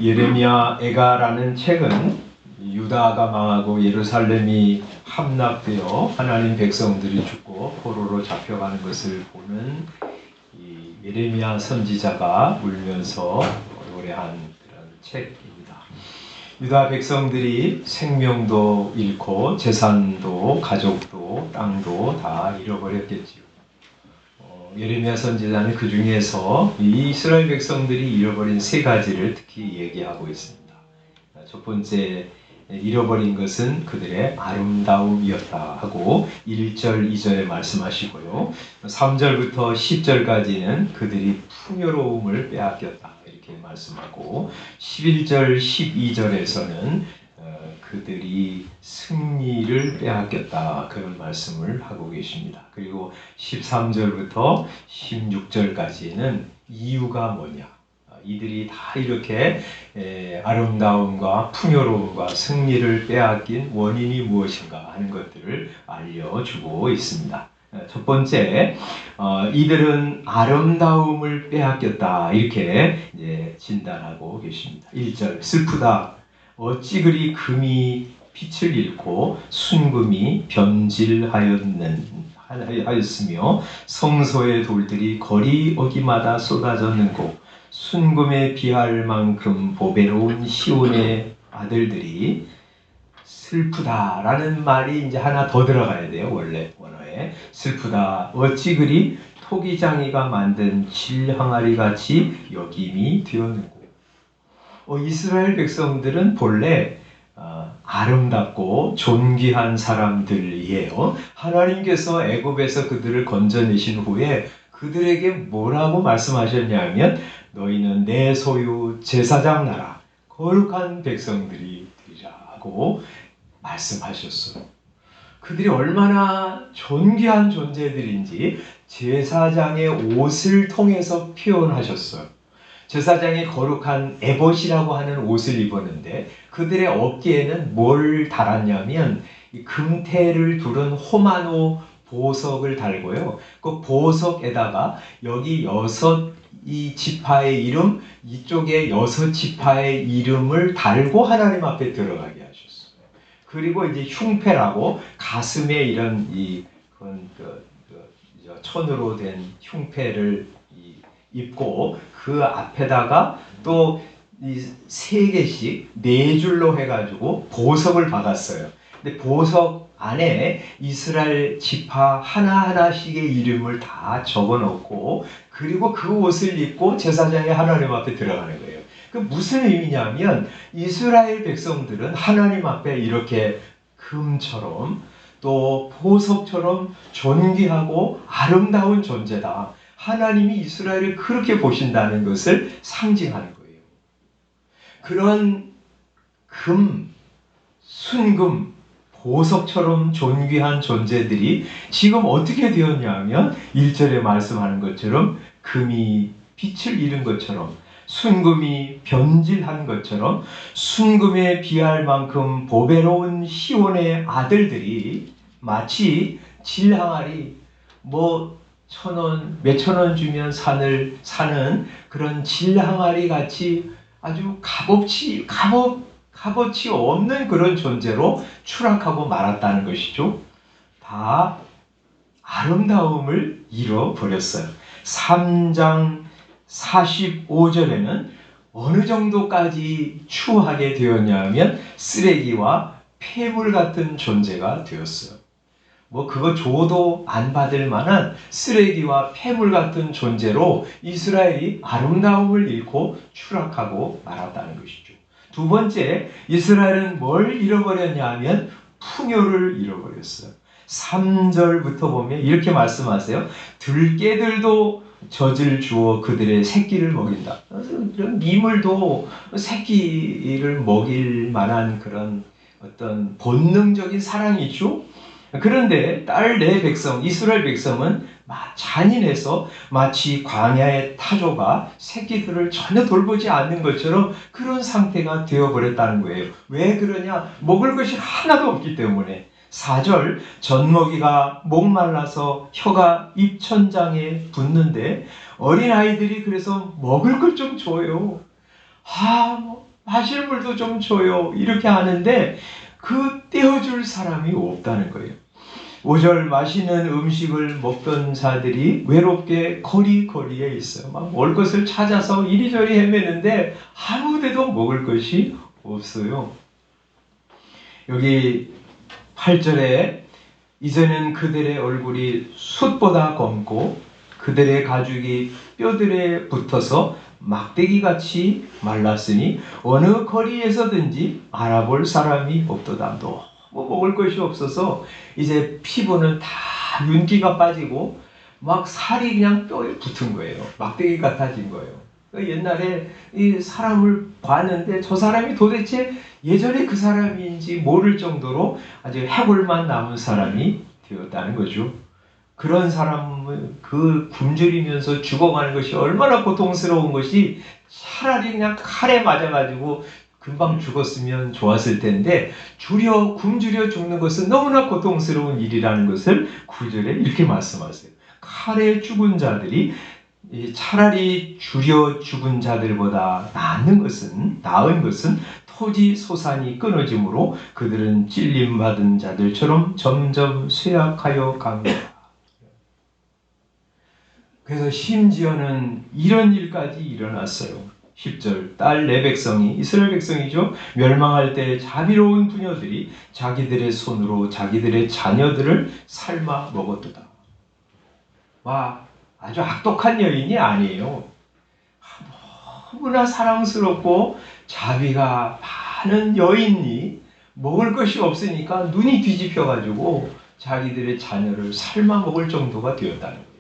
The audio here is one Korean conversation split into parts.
예레미야 애가라는 책은 유다가 망하고 예루살렘이 함락되어 하나님 백성들이 죽고 포로로 잡혀가는 것을 보는 이 예레미야 선지자가 울면서 노래한 그런 책입니다. 유다 백성들이 생명도 잃고 재산도 가족도 땅도 다 잃어버렸겠지요. 예레미야 선지자는 그 중에서 이 이스라엘 백성들이 잃어버린 세 가지를 특히 얘기하고 있습니다. 첫 번째, 잃어버린 것은 그들의 아름다움이었다 하고 1절, 2절에 말씀하시고요. 3절부터 10절까지는 그들이 풍요로움을 빼앗겼다 이렇게 말씀하고 11절, 12절에서는 그들이 승리를 빼앗겼다 그런 말씀을 하고 계십니다. 그리고 13절부터 16절까지는 이유가 뭐냐, 이들이 다 이렇게 아름다움과 풍요로움과 승리를 빼앗긴 원인이 무엇인가 하는 것들을 알려주고 있습니다. 첫 번째, 이들은 아름다움을 빼앗겼다 이렇게 진단하고 계십니다. 1절, 슬프다. 어찌 그리 금이 빛을 잃고 순금이 변질하였으며 성소의 돌들이 거리 어디마다 쏟아졌는고 순금에 비할 만큼 보배로운 시온의 아들들이 슬프다라는 말이 이제 하나 더 들어가야 돼요. 원래 원어에 슬프다. 어찌 그리 토기장이가 만든 질항아리 같이 여김이 되었는고. 이스라엘 백성들은 본래 아름답고 존귀한 사람들이에요. 하나님께서 애굽에서 그들을 건져내신 후에 그들에게 뭐라고 말씀하셨냐면 너희는 내 소유 제사장 나라 거룩한 백성들이 되리라고 말씀하셨어요. 그들이 얼마나 존귀한 존재들인지 제사장의 옷을 통해서 표현하셨어요. 제사장이 거룩한 에봇이라고 하는 옷을 입었는데 그들의 어깨에는 뭘 달았냐면 금태를 두른 호마노 보석을 달고요. 그 보석에다가 여기 이 지파의 이름, 이쪽에 6지파의 이름을 달고 하나님 앞에 들어가게 하셨어요. 그리고 이제 흉패라고 가슴에 이런 천으로 된 흉패를 입고 그 앞에다가 또 이 3개씩 4줄로 해가지고 보석을 박았어요. 근데 보석 안에 이스라엘 지파 하나하나씩의 이름을 다 적어 놓고 그리고 그 옷을 입고 제사장이 하나님 앞에 들어가는 거예요. 그 무슨 의미냐면 이스라엘 백성들은 하나님 앞에 이렇게 금처럼 또 보석처럼 존귀하고 아름다운 존재다. 하나님이 이스라엘을 그렇게 보신다는 것을 상징하는 거예요. 그런 금, 순금, 보석처럼 존귀한 존재들이 지금 어떻게 되었냐면 1절에 말씀하는 것처럼 금이 빛을 잃은 것처럼 순금이 변질한 것처럼 순금에 비할 만큼 보배로운 시온의 아들들이 마치 질항아리 1,000원, 몇천 원 주면 사는 그런 질항아리 같이 아주 값어치 없는 그런 존재로 추락하고 말았다는 것이죠. 다 아름다움을 잃어버렸어요. 3장 45절에는 어느 정도까지 추하게 되었냐면 쓰레기와 폐물 같은 존재가 되었어요. 그거 줘도 안 받을 만한 쓰레기와 폐물 같은 존재로 이스라엘이 아름다움을 잃고 추락하고 말았다는 것이죠. 두 번째, 이스라엘은 뭘 잃어버렸냐 하면 풍요를 잃어버렸어요. 3절부터 보면 이렇게 말씀하세요. 들깨들도 젖을 주어 그들의 새끼를 먹인다. 이런 미물도 새끼를 먹일 만한 그런 어떤 본능적인 사랑이죠. 그런데 딸 내 백성, 이스라엘 백성은 잔인해서 마치 광야의 타조가 새끼들을 전혀 돌보지 않는 것처럼 그런 상태가 되어버렸다는 거예요. 왜 그러냐? 먹을 것이 하나도 없기 때문에. 4절, 젖먹이가 목말라서 혀가 입천장에 붙는데 어린아이들이 그래서 먹을 걸 좀 줘요. 마실 물도 좀 줘요. 이렇게 하는데 그 떼어줄 사람이 없다는 거예요. 5절 맛있는 음식을 먹던 자들이 외롭게 거리에 있어요. 막 먹을 것을 찾아서 이리저리 헤매는데 아무 데도 먹을 것이 없어요. 여기 8절에 이제는 그들의 얼굴이 숯보다 검고 그들의 가죽이 뼈들에 붙어서 막대기같이 말랐으니 어느 거리에서든지 알아볼 사람이 없도다. 너무 먹을 것이 없어서 이제 피부는 다 윤기가 빠지고 막 살이 그냥 뼈에 붙은 거예요. 막대기 같아진 거예요. 옛날에 이 사람을 봤는데 저 사람이 도대체 예전에 그 사람인지 모를 정도로 아주 해골만 남은 사람이 되었다는 거죠. 그런 사람은 그 굶주리면서 죽어가는 것이 얼마나 고통스러운 것이 차라리 그냥 칼에 맞아가지고 금방 죽었으면 좋았을 텐데 굶주려 죽는 것은 너무나 고통스러운 일이라는 것을 9절에 이렇게 말씀하세요. 칼에 죽은 자들이 차라리 줄여 죽은 자들보다 나은 것은 토지 소산이 끊어짐으로 그들은 찔림받은 자들처럼 점점 쇠약하여 갑니다. 그래서 심지어는 이런 일까지 일어났어요. 10절 딸 내 백성이 이스라엘 백성이죠. 멸망할 때 자비로운 부녀들이 자기들의 손으로 자기들의 자녀들을 삶아 먹었도다. 아주 악독한 여인이 아니에요. 너무나 사랑스럽고 자비가 많은 여인이 먹을 것이 없으니까 눈이 뒤집혀가지고 자기들의 자녀를 삶아 먹을 정도가 되었다는 거예요.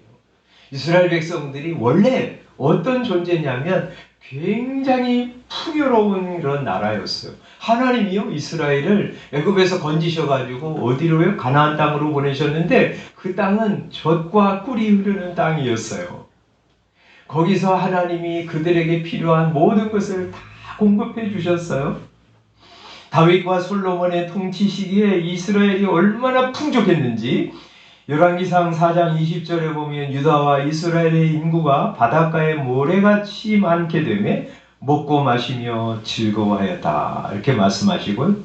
이스라엘 백성들이 원래 어떤 존재냐면 굉장히 풍요로운 그런 나라였어요. 하나님이요 이스라엘을 애굽에서 건지셔가지고 어디로요? 가나안 땅으로 보내셨는데 그 땅은 젖과 꿀이 흐르는 땅이었어요. 거기서 하나님이 그들에게 필요한 모든 것을 다 공급해 주셨어요. 다윗과 솔로몬의 통치 시기에 이스라엘이 얼마나 풍족했는지 열왕기상 4장 20절에 보면 유다와 이스라엘의 인구가 바닷가에 모래같이 많게 되매 먹고 마시며 즐거워하였다. 이렇게 말씀하시고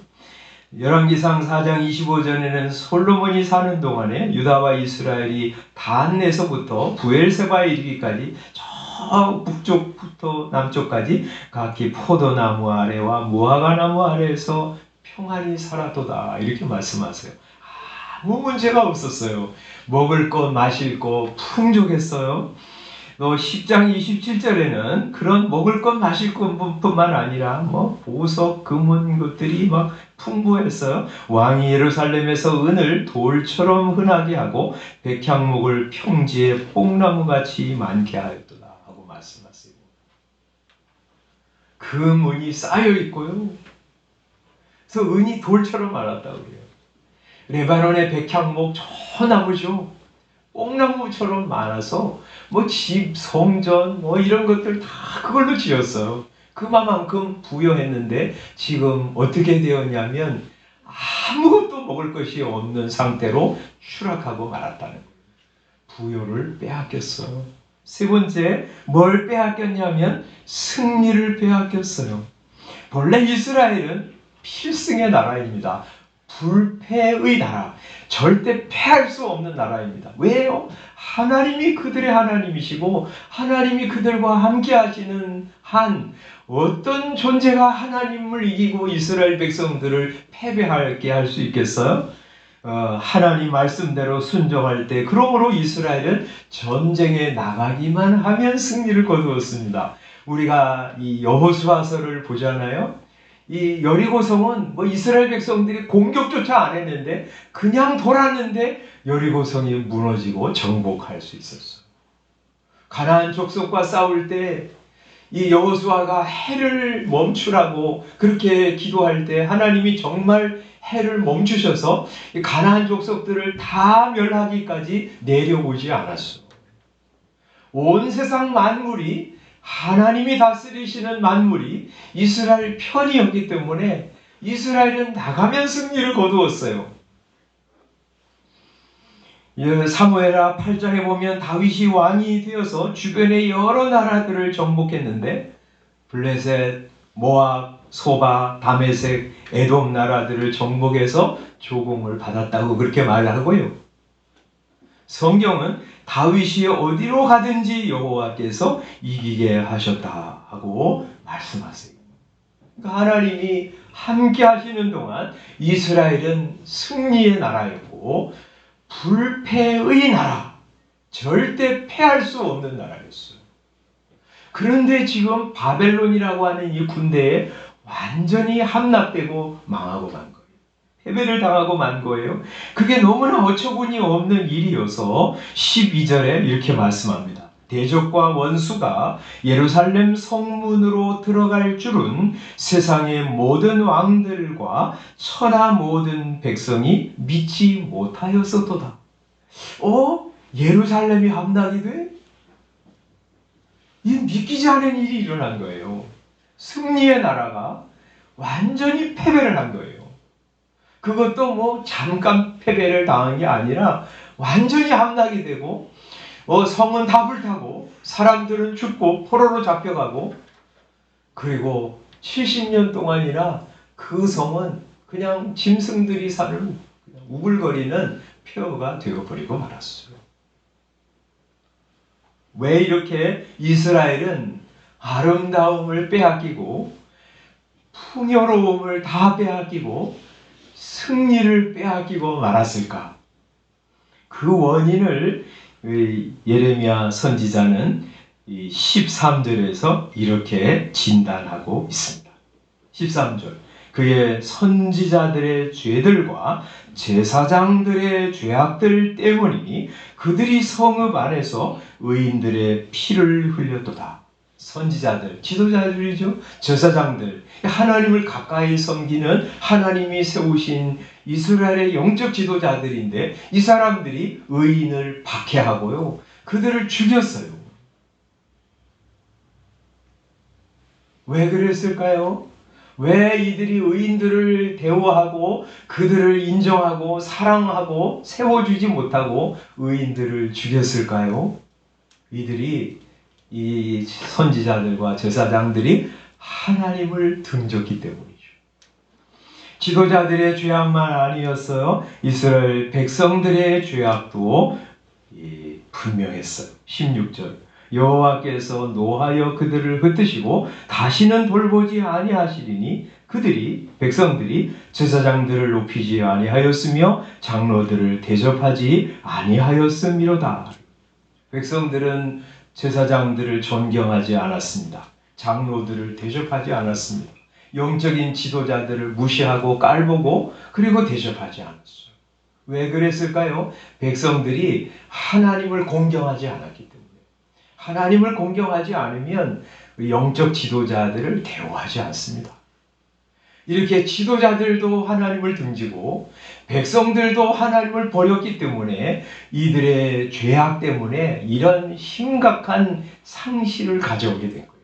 열왕기상 4장 25절에는 솔로몬이 사는 동안에 유다와 이스라엘이 단에서부터 부엘세바에 이르기까지 저 북쪽부터 남쪽까지 각기 포도나무 아래와 무화과나무 아래에서 평안히 살았도다. 이렇게 말씀하세요. 아무 문제가 없었어요. 먹을 것, 마실 것 풍족했어요. 또 10장 27절에는 그런 먹을 것, 마실 것뿐만 아니라 보석, 금은 것들이 막 풍부했어요. 왕이 예루살렘에서 은을 돌처럼 흔하게 하고 백향목을 평지에 뽕나무같이 많게 하였도다 하고 말씀하세요. 금은이 쌓여 있고요. 그래서 은이 돌처럼 많았다고 그래요. 레바논의 백향목 저 나무죠. 뽕나무처럼 많아서 집, 성전 이런 것들 다 그걸로 지었어요. 그만큼 부여했는데 지금 어떻게 되었냐면 아무것도 먹을 것이 없는 상태로 추락하고 말았다는 거예요. 부여를 빼앗겼어요. 세 번째, 뭘 빼앗겼냐면 승리를 빼앗겼어요. 본래 이스라엘은 필승의 나라입니다. 불패의 나라, 절대 패할 수 없는 나라입니다. 왜요? 하나님이 그들의 하나님이시고 하나님이 그들과 함께 하시는 한 어떤 존재가 하나님을 이기고 이스라엘 백성들을 패배하게 할 수 있겠어요? 하나님 말씀대로 순종할 때 그러므로 이스라엘은 전쟁에 나가기만 하면 승리를 거두었습니다. 우리가 이 여호수아서를 보잖아요. 이 여리고성은 이스라엘 백성들이 공격조차 안 했는데 그냥 돌았는데 여리고성이 무너지고 정복할 수 있었어요. 가나안 족속과 싸울 때 이 여호수아가 해를 멈추라고 그렇게 기도할 때 하나님이 정말 해를 멈추셔서 가나안 족속들을 다 멸하기까지 내려오지 않았어요. 온 세상 만물이 하나님이 다스리시는 만물이 이스라엘 편이었기 때문에 이스라엘은 나가면 승리를 거두었어요. 사무엘하 8장에 보면 다윗이 왕이 되어서 주변의 여러 나라들을 정복했는데 블레셋, 모압, 소바, 다메섹, 에돔 나라들을 정복해서 조공을 받았다고 그렇게 말하고요. 성경은 다윗이 어디로 가든지 여호와께서 이기게 하셨다 하고 말씀하세요. 그러니까 하나님이 함께 하시는 동안 이스라엘은 승리의 나라였고 불패의 나라, 절대 패할 수 없는 나라였어요. 그런데 지금 바벨론이라고 하는 이 군대에 완전히 함락되고 망하고 만 거예요. 패배를 당하고 만 거예요. 그게 너무나 어처구니 없는 일이어서 12절에 이렇게 말씀합니다. 대적과 원수가 예루살렘 성문으로 들어갈 줄은 세상의 모든 왕들과 천하 모든 백성이 믿지 못하였었도다. 예루살렘이 함락이 돼? 이 믿기지 않은 일이 일어난 거예요. 승리의 나라가 완전히 패배를 한 거예요. 그것도 뭐 잠깐 패배를 당한 게 아니라 완전히 함락이 되고 성은 다 불타고 사람들은 죽고 포로로 잡혀가고 그리고 70년 동안이나 그 성은 그냥 짐승들이 사는 그냥 우글거리는 폐허가 되어버리고 말았어요. 왜 이렇게 이스라엘은 아름다움을 빼앗기고 풍요로움을 다 빼앗기고 승리를 빼앗기고 말았을까? 그 원인을 예레미야 선지자는 13절에서 이렇게 진단하고 있습니다. 13절. 그의 선지자들의 죄들과 제사장들의 죄악들 때문이니 그들이 성읍 안에서 의인들의 피를 흘렸도다. 선지자들, 지도자들이죠. 제사장들, 하나님을 가까이 섬기는 하나님이 세우신 이스라엘의 영적 지도자들인데 이 사람들이 의인을 박해하고요. 그들을 죽였어요. 왜 그랬을까요? 왜 이들이 의인들을 대우하고 그들을 인정하고 사랑하고 세워주지 못하고 의인들을 죽였을까요? 이들이 이 선지자들과 제사장들이 하나님을 등졌기 때문이죠. 지도자들의 죄악만 아니었어요. 이스라엘 백성들의 죄악도 분명했어요. 16절. 여호와께서 노하여 그들을 흩으시고 다시는 돌보지 아니하시리니 그들이 백성들이 제사장들을 높이지 아니하였으며 장로들을 대접하지 아니하였음이로다. 백성들은 제사장들을 존경하지 않았습니다. 장로들을 대접하지 않았습니다. 영적인 지도자들을 무시하고 깔보고 그리고 대접하지 않았어요. 왜 그랬을까요? 백성들이 하나님을 공경하지 않았기 때문에. 하나님을 공경하지 않으면 영적 지도자들을 대우하지 않습니다. 이렇게 지도자들도 하나님을 등지고 백성들도 하나님을 버렸기 때문에 이들의 죄악 때문에 이런 심각한 상실을 가져오게 된 거예요.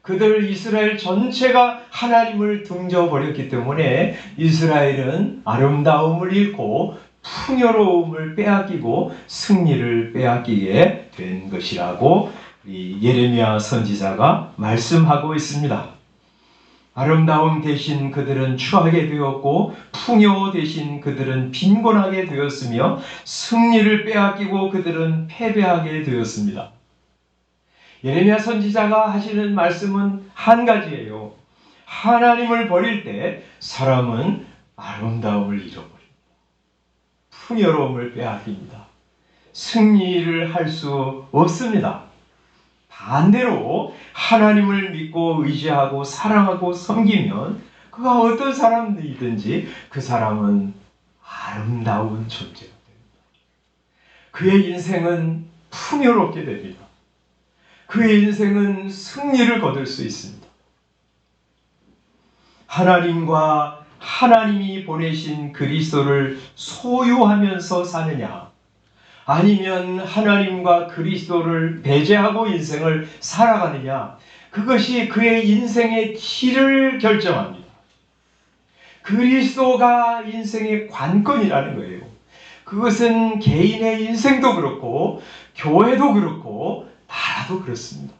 그들 이스라엘 전체가 하나님을 등져버렸기 때문에 이스라엘은 아름다움을 잃고 풍요로움을 빼앗기고 승리를 빼앗기게 된 것이라고 예레미야 선지자가 말씀하고 있습니다. 아름다움 대신 그들은 추하게 되었고 풍요 대신 그들은 빈곤하게 되었으며 승리를 빼앗기고 그들은 패배하게 되었습니다. 예레미야 선지자가 하시는 말씀은 한 가지예요. 하나님을 버릴 때 사람은 아름다움을 잃어버립니다. 풍요로움을 빼앗깁니다. 승리를 할 수 없습니다. 반대로 하나님을 믿고 의지하고 사랑하고 섬기면 그가 어떤 사람이든지 그 사람은 아름다운 존재가 됩니다. 그의 인생은 풍요롭게 됩니다. 그의 인생은 승리를 거둘 수 있습니다. 하나님과 하나님이 보내신 그리스도를 소유하면서 사느냐, 아니면 하나님과 그리스도를 배제하고 인생을 살아가느냐, 그것이 그의 인생의 질을 결정합니다. 그리스도가 인생의 관건이라는 거예요. 그것은 개인의 인생도 그렇고 교회도 그렇고 나라도 그렇습니다.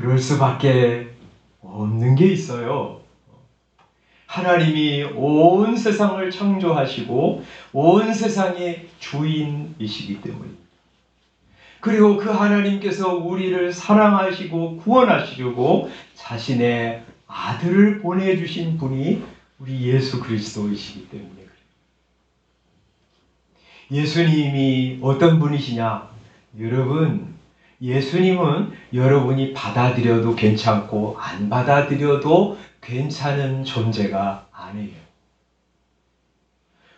그럴 수밖에 없는 게 있어요. 하나님이 온 세상을 창조하시고 온 세상의 주인이시기 때문입니다. 그리고 그 하나님께서 우리를 사랑하시고 구원하시려고 자신의 아들을 보내주신 분이 우리 예수 그리스도이시기 때문에 그래요. 예수님이 어떤 분이시냐? 여러분, 예수님은 여러분이 받아들여도 괜찮고 안 받아들여도 괜찮은 존재가 아니에요.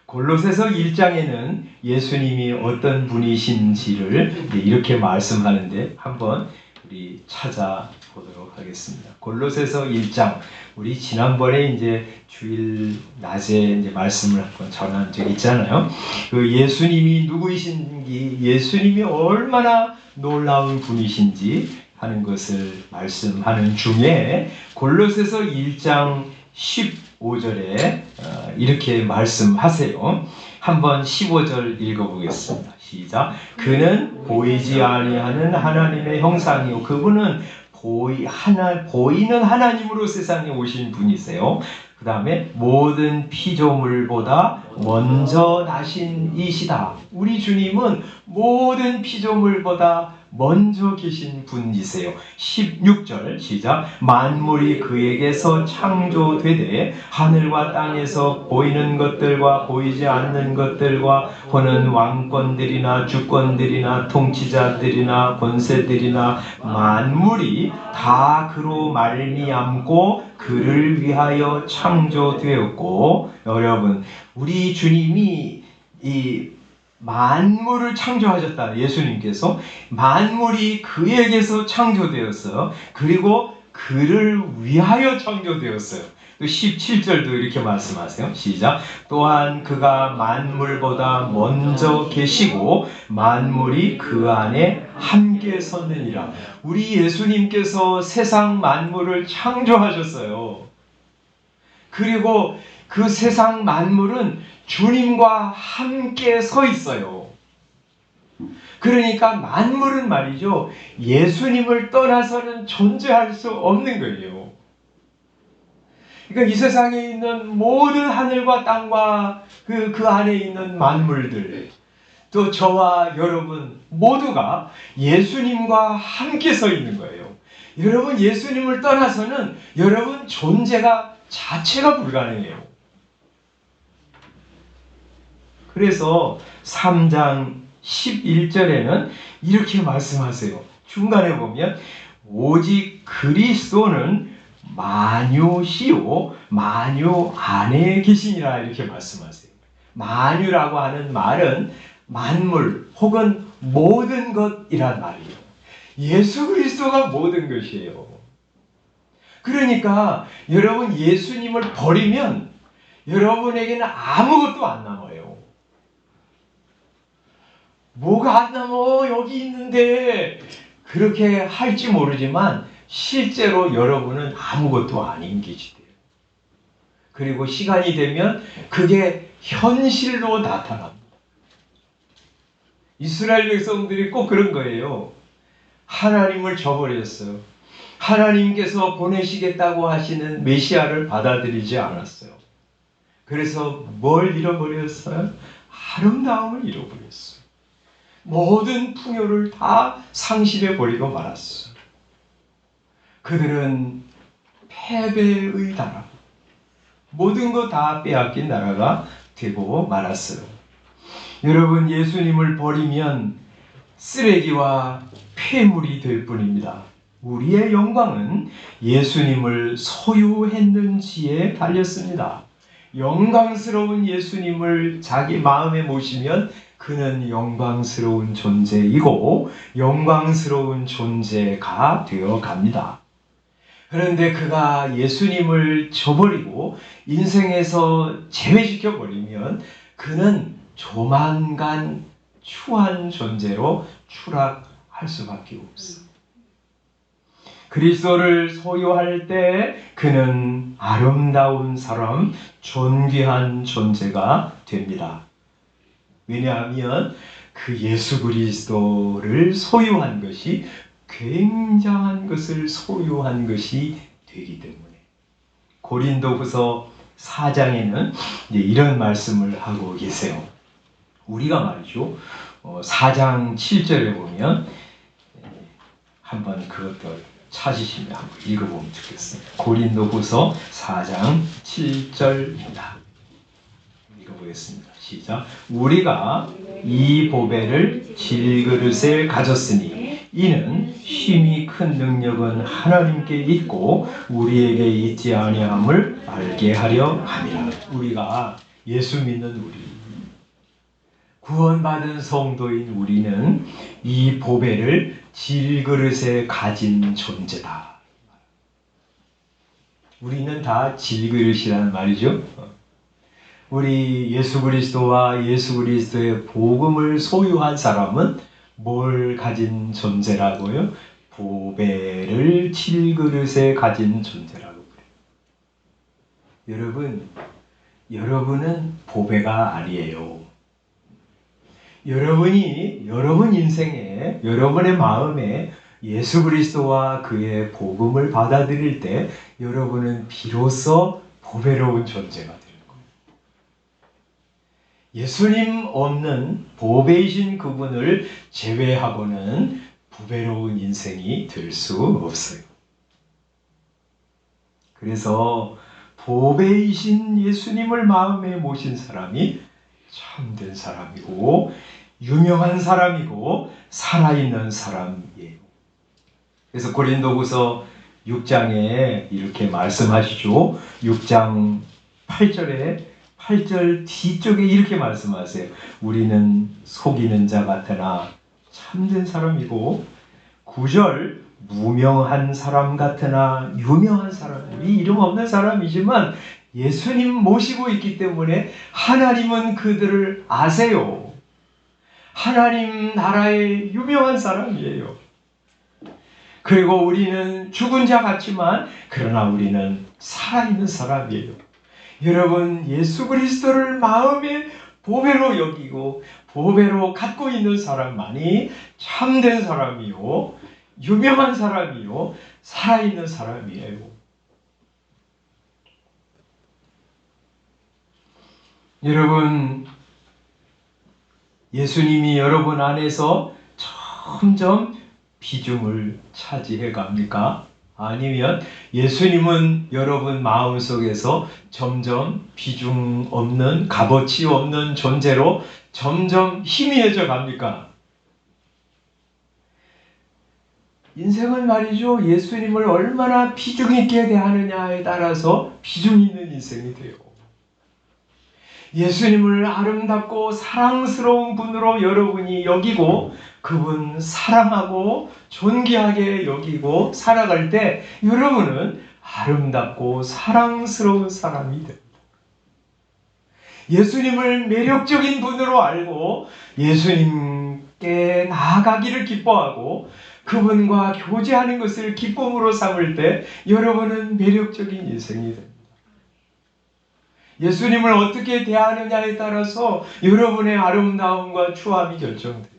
골로새서 1장에는 예수님이 어떤 분이신지를 이렇게 말씀하는데 한번 우리 찾아보도록 하겠습니다. 골로새서 1장, 우리 지난번에 이제 주일 낮에 이제 말씀을 한번 전한 적 있잖아요. 그 예수님이 누구이신지, 예수님이 얼마나 놀라운 분이신지 하는 것을 말씀하는 중에 골로새서 1장 15절에 이렇게 말씀하세요. 한번 15절 읽어보겠습니다. 시작. 그는 보이지 아니하는 하나님의 형상이요 그분은 보이는 하나님으로 세상에 오신 분이세요. 그 다음에 모든 피조물보다 먼저 나신 이시다. 우리 주님은 모든 피조물보다 먼저 계신 분이세요. 16절 시작. 만물이 그에게서 창조되되 하늘과 땅에서 보이는 것들과 보이지 않는 것들과 보는 왕권들이나 주권들이나 통치자들이나 권세들이나 만물이 다 그로 말미암고 그를 위하여 창조되었고, 여러분, 우리 주님이 이 만물을 창조하셨다. 예수님께서 만물이 그에게서 창조되었어요. 그리고 그를 위하여 창조되었어요. 또 17절도 이렇게 말씀하세요. 시작. 또한 그가 만물보다 먼저 계시고 만물이 그 안에 함께 섰느니라. 우리 예수님께서 세상 만물을 창조하셨어요. 그리고 그 세상 만물은 주님과 함께 서 있어요. 그러니까 만물은 말이죠, 예수님을 떠나서는 존재할 수 없는 거예요. 그러니까 이 세상에 있는 모든 하늘과 땅과 그 안에 있는 만물들, 또 저와 여러분 모두가 예수님과 함께 서 있는 거예요. 여러분, 예수님을 떠나서는 여러분 존재가 자체가 불가능해요. 그래서 3장 11절에는 이렇게 말씀하세요. 중간에 보면 오직 그리스도는 만유시요 만유 안에 계시니라 이렇게 말씀하세요. 만유라고 하는 말은 만물 혹은 모든 것이란 말이에요. 예수 그리스도가 모든 것이에요. 그러니까 여러분 예수님을 버리면 여러분에게는 아무것도 안 남아요. 뭐가 안 남어? 여기 있는데 그렇게 할지 모르지만 실제로 여러분은 아무것도 아닌 계시대요. 그리고 시간이 되면 그게 현실로 나타납니다. 이스라엘 백성들이 꼭 그런 거예요. 하나님을 저버렸어요. 하나님께서 보내시겠다고 하시는 메시아를 받아들이지 않았어요. 그래서 뭘 잃어버렸어요? 아름다움을 잃어버렸어요. 모든 풍요를 다 상실해버리고 말았어요. 그들은 패배의 나라, 모든 거 다 빼앗긴 나라가 되고 말았어요. 여러분, 예수님을 버리면 쓰레기와 폐물이 될 뿐입니다. 우리의 영광은 예수님을 소유했는지에 달렸습니다. 영광스러운 예수님을 자기 마음에 모시면 그는 영광스러운 존재이고 영광스러운 존재가 되어 갑니다. 그런데 그가 예수님을 저버리고 인생에서 제외시켜 버리면 그는 조만간 추한 존재로 추락할 수밖에 없어요. 그리스도를 소유할 때 그는 아름다운 사람, 존귀한 존재가 됩니다. 왜냐하면 그 예수 그리스도를 소유한 것이 굉장한 것을 소유한 것이 되기 때문에 고린도후서 4장에는 이런 말씀을 하고 계세요. 우리가 말이죠. 4장 7절에 보면 한번 그것도 찾으시면 한번 읽어보면 좋겠습니다. 고린도후서 4장 7절입니다. 읽어보겠습니다. 시작. 우리가 이 보배를 질그릇에 가졌으니 이는 힘이 큰 능력은 하나님께 있고 우리에게 있지 아니함을 알게 하려 함이라. 우리가 예수 믿는 우리, 구원받은 성도인 우리는 이 보배를 질그릇에 가진 존재다. 우리는 다 질그릇이라는 말이죠. 우리 예수 그리스도와 예수 그리스도의 복음을 소유한 사람은 뭘 가진 존재라고요? 보배를 질그릇에 가진 존재라고 그래요. 여러분은 보배가 아니에요. 여러분이 여러분 인생에, 여러분의 마음에 예수 그리스도와 그의 복음을 받아들일 때 여러분은 비로소 보배로운 존재가 돼요. 예수님 없는 보배이신 그분을 제외하고는 보배로운 인생이 될 수 없어요. 그래서 보배이신 예수님을 마음에 모신 사람이 참된 사람이고 유명한 사람이고 살아있는 사람이에요. 그래서 고린도후서 6장에 이렇게 말씀하시죠. 6장 8절 뒤쪽에 이렇게 말씀하세요. 우리는 속이는 자 같으나 참된 사람이고 9절 무명한 사람 같으나 유명한 사람, 우리 이름 없는 사람이지만 예수님 모시고 있기 때문에 하나님은 그들을 아세요. 하나님 나라의 유명한 사람이에요. 그리고 우리는 죽은 자 같지만 그러나 우리는 살아있는 사람이에요. 여러분, 예수 그리스도를 마음에 보배로 여기고 보배로 갖고 있는 사람만이 참된 사람이요, 유명한 사람이요, 살아있는 사람이에요. 여러분, 예수님이 여러분 안에서 점점 비중을 차지해 갑니까? 아니면 예수님은 여러분 마음속에서 점점 비중 없는, 값어치 없는 존재로 점점 희미해져 갑니까? 인생은 말이죠, 예수님을 얼마나 비중 있게 대하느냐에 따라서 비중 있는 인생이 돼요. 예수님을 아름답고 사랑스러운 분으로 여러분이 여기고 그분 사랑하고 존귀하게 여기고 살아갈 때 여러분은 아름답고 사랑스러운 사람이 됩니다. 예수님을 매력적인 분으로 알고 예수님께 나아가기를 기뻐하고 그분과 교제하는 것을 기쁨으로 삼을 때 여러분은 매력적인 인생이 됩니다. 예수님을 어떻게 대하느냐에 따라서 여러분의 아름다움과 추함이 결정돼요.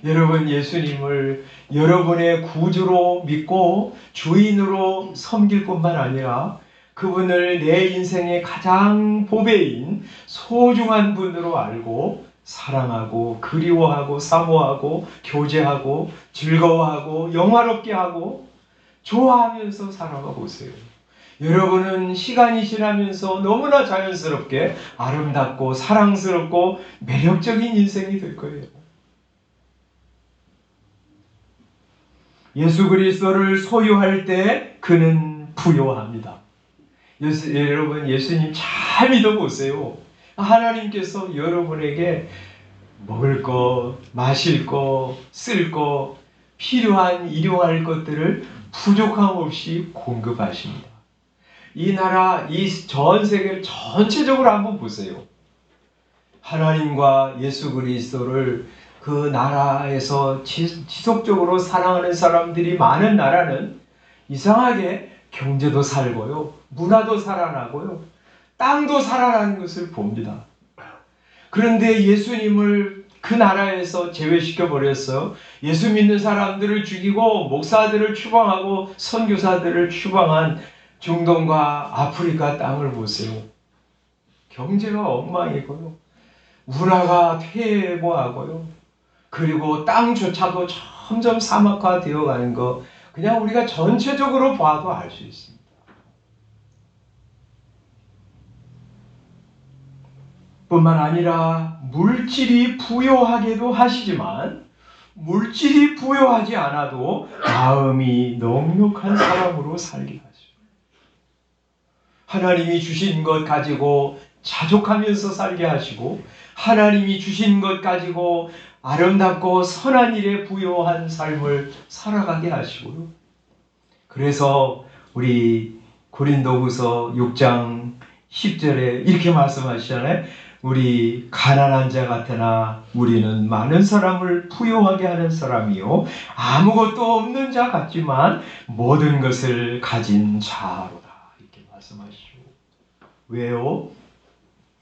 여러분, 예수님을 여러분의 구주로 믿고 주인으로 섬길 뿐만 아니라 그분을 내 인생의 가장 보배인 소중한 분으로 알고 사랑하고 그리워하고 사모하고 교제하고 즐거워하고 영화롭게 하고 좋아하면서 살아가 보세요. 여러분은 시간이 지나면서 너무나 자연스럽게 아름답고 사랑스럽고 매력적인 인생이 될 거예요. 예수 그리스도를 소유할 때 그는 부요합니다. 여러분, 예수님 잘 믿어보세요. 하나님께서 여러분에게 먹을 것, 마실 것, 쓸 것, 필요한 일용할 것들을 부족함 없이 공급하십니다. 이 나라, 이 전 세계를 전체적으로 한번 보세요. 하나님과 예수 그리스도를 그 나라에서 지속적으로 사랑하는 사람들이 많은 나라는 이상하게 경제도 살고요, 문화도 살아나고요, 땅도 살아나는 것을 봅니다. 그런데 예수님을 그 나라에서 제외시켜 버렸어요. 예수 믿는 사람들을 죽이고 목사들을 추방하고 선교사들을 추방한 중동과 아프리카 땅을 보세요. 경제가 엉망이고요. 문화가 퇴보하고요. 그리고 땅조차도 점점 사막화되어 가는 거 그냥 우리가 전체적으로 봐도 알 수 있습니다. 뿐만 아니라 물질이 부요하게도 하시지만 물질이 부요하지 않아도 마음이 넉넉한 사람으로 살게 하시고 하나님이 주신 것 가지고 자족하면서 살게 하시고 하나님이 주신 것 가지고 아름답고 선한 일에 부요한 삶을 살아가게 하시고요. 그래서 우리 고린도후서 6장 10절에 이렇게 말씀하시잖아요. 우리 가난한 자 같으나 우리는 많은 사람을 부요하게 하는 사람이요 아무것도 없는 자 같지만 모든 것을 가진 자로다. 이렇게 말씀하시죠. 왜요?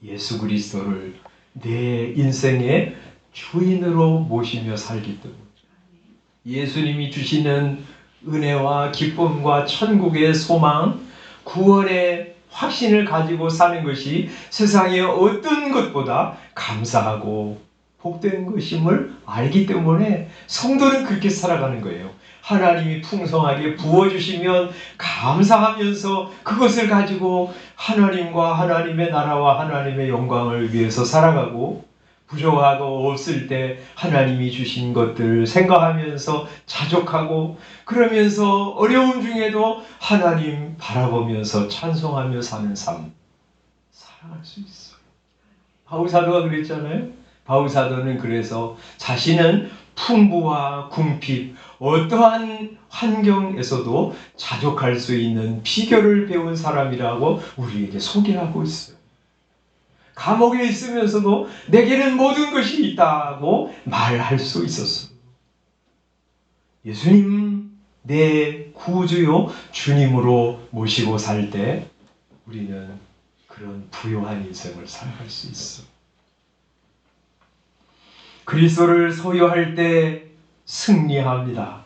예수 그리스도를 내 인생의 주인으로 모시며 살기 때문에 예수님이 주시는 은혜와 기쁨과 천국의 소망, 구원의 확신을 가지고 사는 것이 세상의 어떤 것보다 감사하고 복된 것임을 알기 때문에 성도는 그렇게 살아가는 거예요. 하나님이 풍성하게 부어주시면 감사하면서 그것을 가지고 하나님과 하나님의 나라와 하나님의 영광을 위해서 살아가고 부족하고 없을 때 하나님이 주신 것들을 생각하면서 자족하고 그러면서 어려움 중에도 하나님 바라보면서 찬송하며 사는 삶 살아갈 수 있어요. 바울사도가 그랬잖아요. 바울사도는 그래서 자신은 풍부와 궁핍 어떠한 환경에서도 자족할 수 있는 비결을 배운 사람이라고 우리에게 소개하고 있어요. 감옥에 있으면서도 내게는 모든 것이 있다고 말할 수 있었어요. 예수님 내 구주요 주님으로 모시고 살 때 우리는 그런 부요한 인생을 살아갈 수 있어. 그리스도를 소유할 때 승리합니다.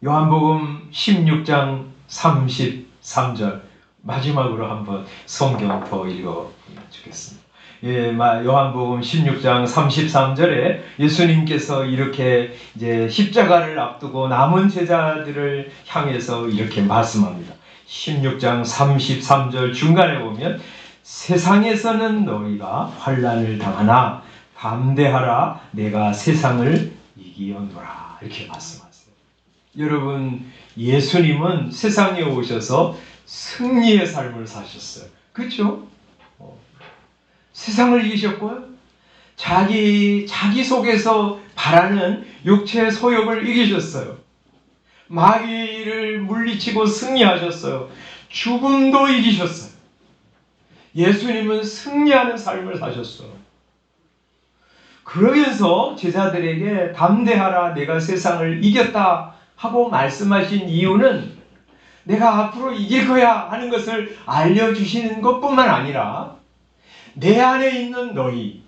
요한복음 16장 33절 마지막으로 한번 성경 더 읽어주겠습니다. 요한복음 16장 33절에 예수님께서 이렇게 이제 십자가를 앞두고 남은 제자들을 향해서 이렇게 말씀합니다. 16장 33절 중간에 보면 세상에서는 너희가 환난을 당하나 담대하라 내가 세상을 이기었노라 이렇게 말씀하세요. 여러분 예수님은 세상에 오셔서 승리의 삶을 사셨어요. 그렇죠? 세상을 이기셨고요. 자기 속에서 바라는 육체의 소욕을 이기셨어요. 마귀를 물리치고 승리하셨어요. 죽음도 이기셨어요. 예수님은 승리하는 삶을 사셨어요. 그러면서 제자들에게 담대하라 내가 세상을 이겼다 하고 말씀하신 이유는 내가 앞으로 이길 거야 하는 것을 알려주시는 것뿐만 아니라 내 안에 있는 너희,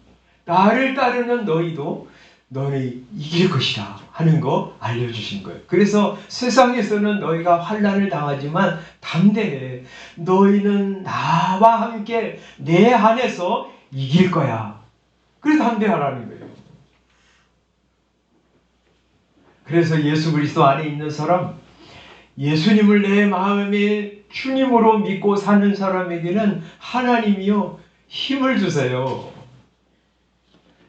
나를 따르는 너희도 너희 이길 것이다 하는 거 알려주신 거예요. 그래서 세상에서는 너희가 환난을 당하지만 담대해. 너희는 나와 함께 내 안에서 이길 거야. 그래서 담대하라는 거예요. 그래서 예수 그리스도 안에 있는 사람, 예수님을 내 마음의 주님으로 믿고 사는 사람에게는 하나님이요 힘을 주세요.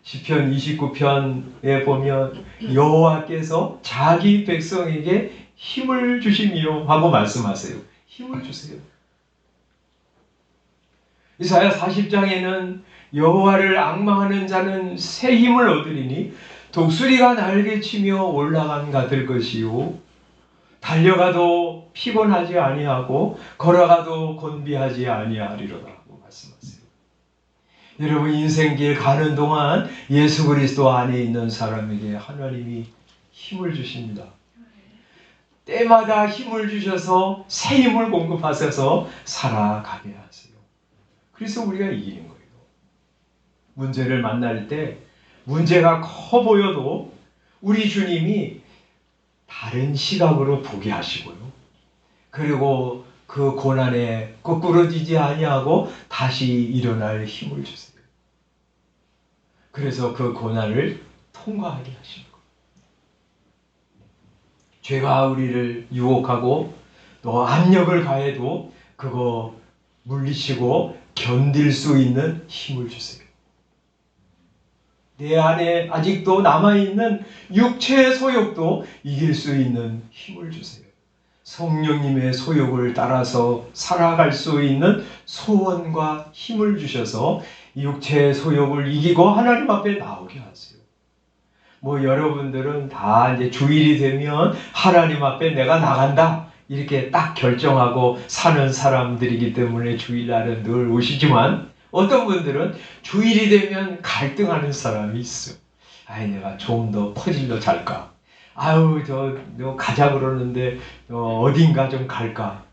시편 29편에 보면 여호와께서 자기 백성에게 힘을 주심이요 하고 말씀하세요. 힘을 주세요. 이사야 40장에는 여호와를 앙망하는 자는 새 힘을 얻으리니 독수리가 날개치며 올라간가 될 것이요 달려가도 피곤하지 아니하고 걸어가도 곤비하지 아니하리로다 하고 말씀하세요. 여러분 인생길 가는 동안 예수 그리스도 안에 있는 사람에게 하나님이 힘을 주십니다. 때마다 힘을 주셔서 새 힘을 공급하셔서 살아가게 하세요. 그래서 우리가 이기는 거예요. 문제를 만날 때 문제가 커 보여도 우리 주님이 다른 시각으로 보게 하시고요. 그리고 그 고난에 거꾸러지지 아니하고 다시 일어날 힘을 주세요. 그래서 그 고난을 통과하게 하시는 거예요. 죄가 우리를 유혹하고 또 압력을 가해도 그거 물리치고 견딜 수 있는 힘을 주세요. 내 안에 아직도 남아있는 육체의 소욕도 이길 수 있는 힘을 주세요. 성령님의 소욕을 따라서 살아갈 수 있는 소원과 힘을 주셔서 육체의 소욕을 이기고 하나님 앞에 나오게 하세요. 뭐 여러분들은 다 이제 주일이 되면 하나님 앞에 내가 나간다 이렇게 딱 결정하고 사는 사람들이기 때문에 주일날은 늘 오시지만 어떤 분들은 주일이 되면 갈등하는 사람이 있어. 아이 내가 좀 더 퍼질러 잘까? 아유 너 가자 그러는데 어딘가 좀 갈까?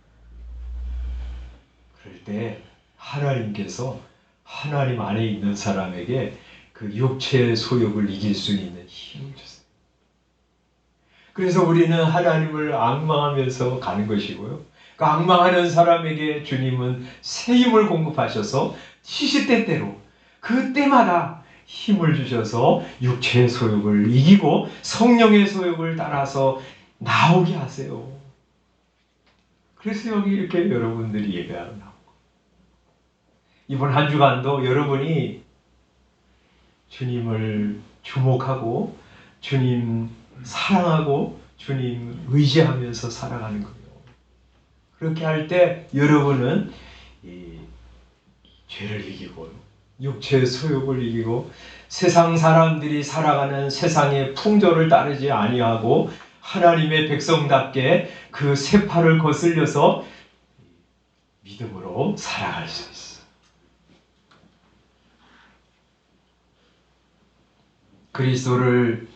그럴 때 하나님께서 하나님 안에 있는 사람에게 그 육체의 소욕을 이길 수 있는 힘을 주세요. 그래서 우리는 하나님을 앙망하면서 가는 것이고요. 그 앙망하는 사람에게 주님은 새 힘을 공급하셔서 시시때때로 그때마다 힘을 주셔서 육체의 소욕을 이기고 성령의 소욕을 따라서 나오게 하세요. 그래서 여기 이렇게 여러분들이 예배하러 나오고 이번 한 주간도 여러분이 주님을 주목하고 주님 사랑하고 주님 의지하면서 살아가는 거예요. 그렇게 할 때 여러분은 이 죄를 이기고 육체의 소욕을 이기고 세상 사람들이 살아가는 세상의 풍조를 따르지 아니하고 하나님의 백성답게 그 세파를 거슬려서 믿음으로 살아갈 수 있어요. 그리스도를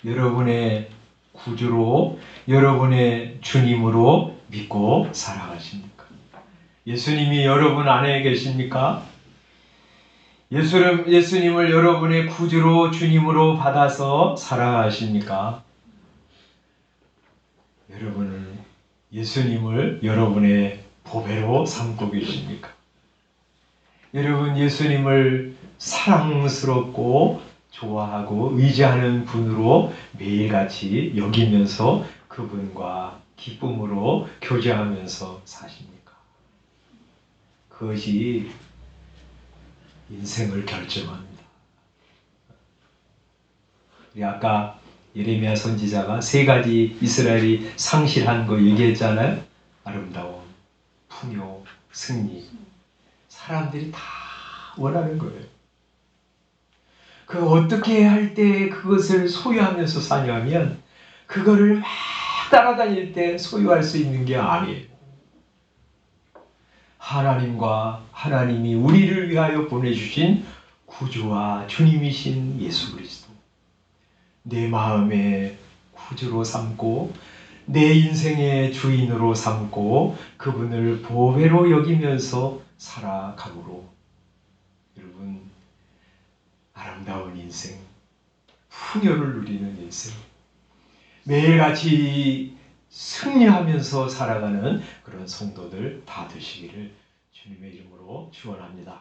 여러분의 구주로 여러분의 주님으로 믿고 살아가십니까? 예수님이 여러분 안에 계십니까? 예수님을 여러분의 구주로 주님으로 받아서 살아가십니까? 여러분은 예수님을 여러분의 보배로 삼고 계십니까? 여러분 예수님을 사랑스럽고 좋아하고 의지하는 분으로 매일같이 여기면서 그분과 기쁨으로 교제하면서 사십니까? 그것이 인생을 결정합니다. 우리 아까 예레미야 선지자가 세 가지 이스라엘이 상실한 거 얘기했잖아요. 아름다움, 풍요, 승리. 사람들이 다 원하는 거예요. 그 어떻게 할 때 그것을 소유하면서 사냐면 그거를 막 따라다닐 때 소유할 수 있는 게 아니에요. 하나님이 우리를 위하여 보내주신 구주와 주님이신 예수 그리스도 내 마음의 구주로 삼고 내 인생의 주인으로 삼고 그분을 보배로 여기면서 살아가므로 여러분 아름다운 인생, 풍요를 누리는 인생, 매일같이 승리하면서 살아가는 그런 성도들 다 되시기를 주님의 이름으로 축원합니다.